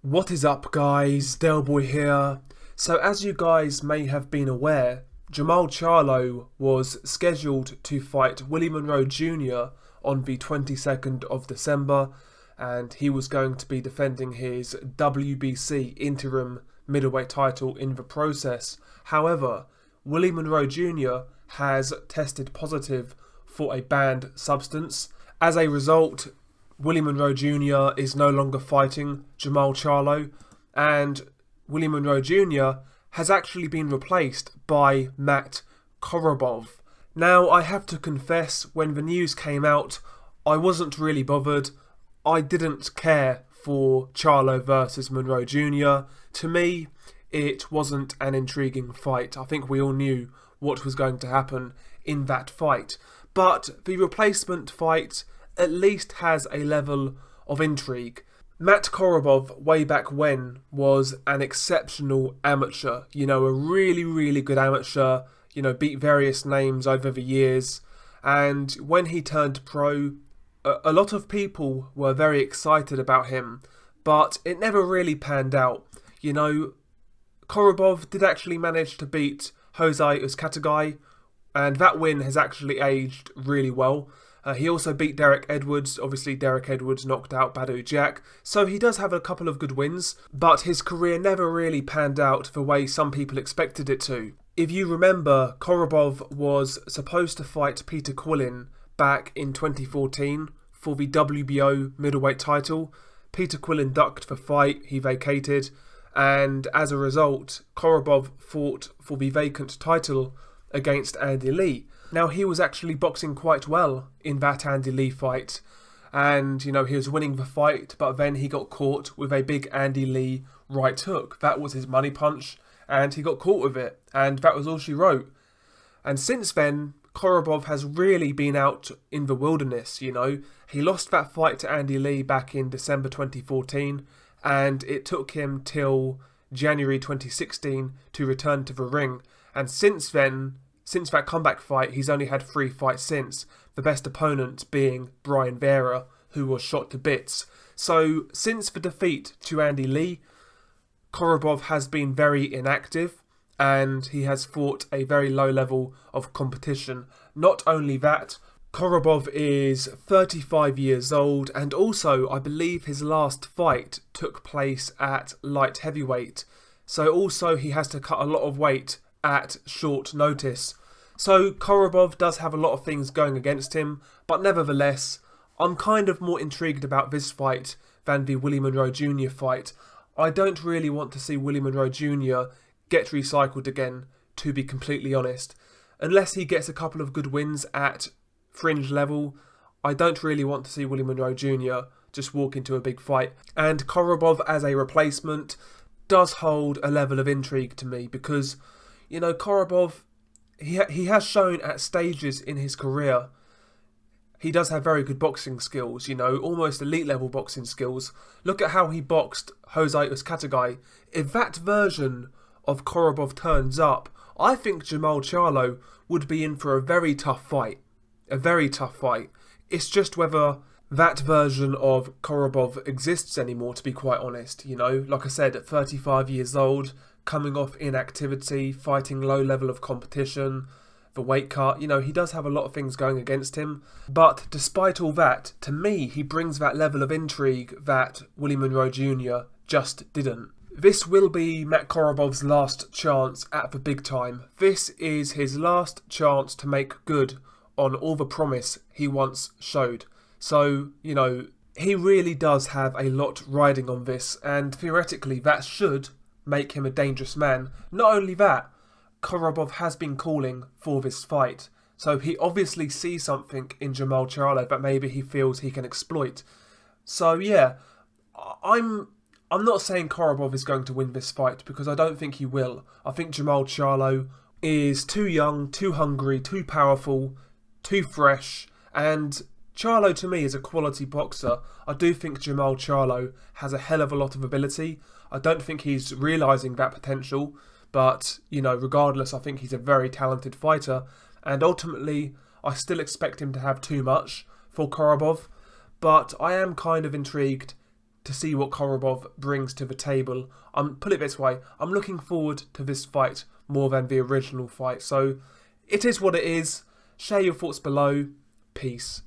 What is up, guys? Delboy here. So as you guys may have been aware, Jermall Charlo was scheduled to fight Wille Monroe Jr. on the 22nd of December, and he was going to be defending his WBC interim middleweight title in the process. However, Wille Monroe Jr. has tested positive for a banned substance. As a result, Wille Monroe Jr. is no longer fighting Jermall Charlo, and Wille Monroe Jr. has actually been replaced by Matt Korobov. Now, I have to confess, when the news came out, I wasn't really bothered. I didn't care for Charlo versus Monroe Jr. To me, it wasn't an intriguing fight. I think we all knew what was going to happen in that fight. But the replacement fight at least has a level of intrigue. Matt Korobov, way back when, was an exceptional amateur. A really good amateur. Beat various names over the years. And when he turned pro, a lot of people were very excited about him. But it never really panned out. Korobov did actually manage to beat Jose Uzcategui, and that win has actually aged really well. He also beat Derek Edwards. Obviously, Derek Edwards knocked out Badou Jack. So he does have a couple of good wins, but his career never really panned out the way some people expected it to. If you remember, Korobov was supposed to fight Peter Quillin back in 2014 for the WBO middleweight title. Peter Quillin ducked the fight, he vacated, and as a result, Korobov fought for the vacant title against Andy Lee. Now, he was actually boxing quite well in that Andy Lee fight, and he was winning the fight, but then he got caught with a big Andy Lee right hook. That was his money punch, and he got caught with it, and that was all she wrote. And since then, Korobov has really been out in the wilderness. He lost that fight to Andy Lee back in December 2014, and it took him till January 2016 to return to the ring. And since then, since that comeback fight, he's only had 3 fights since, the best opponent being Brian Vera, who was shot to bits. So, since the defeat to Andy Lee, Korobov has been very inactive, and he has fought a very low level of competition. Not only that, Korobov is 35 years old, and also I believe his last fight took place at light heavyweight. So also he has to cut a lot of weight at short notice. So Korobov does have a lot of things going against him, but nevertheless, I'm kind of more intrigued about this fight than the Wille Monroe Jr. fight. I don't really want to see Wille Monroe Jr. get recycled again, to be completely honest. Unless he gets a couple of good wins at fringe level, I don't really want to see Wille Monroe Jr. just walk into a big fight. And Korobov as a replacement does hold a level of intrigue to me because, Korobov, he has shown at stages in his career he does have very good boxing skills, almost elite level boxing skills. Look at how he boxed Jose Uzcategui. If that version of Korobov turns up, I think Jermall Charlo would be in for a very tough fight. A very tough fight. It's just whether that version of Korobov exists anymore, to be quite honest. Like I said, at 35 years old, coming off inactivity, fighting low level of competition, the weight cut, he does have a lot of things going against him. But despite all that, to me, he brings that level of intrigue that Wille Monroe Jr. just didn't. This will be Matt Korobov's last chance at the big time. This is his last chance to make good on all the promise he once showed. So, he really does have a lot riding on this, and theoretically that should make him a dangerous man. Not only that, Korobov has been calling for this fight, so he obviously sees something in Jermall Charlo that maybe he feels he can exploit. So yeah, I'm not saying Korobov is going to win this fight, because I don't think he will. I think Jermall Charlo is too young, too hungry, too powerful, too fresh, and Charlo to me is a quality boxer. I do think Jermall Charlo has a hell of a lot of ability. I don't think he's realising that potential, but, regardless, I think he's a very talented fighter, and ultimately, I still expect him to have too much for Korobov, but I am kind of intrigued to to see what Korobov brings to the table. Put it this way, I'm looking forward to this fight more than the original fight. So it is what it is. Share your thoughts below. Peace.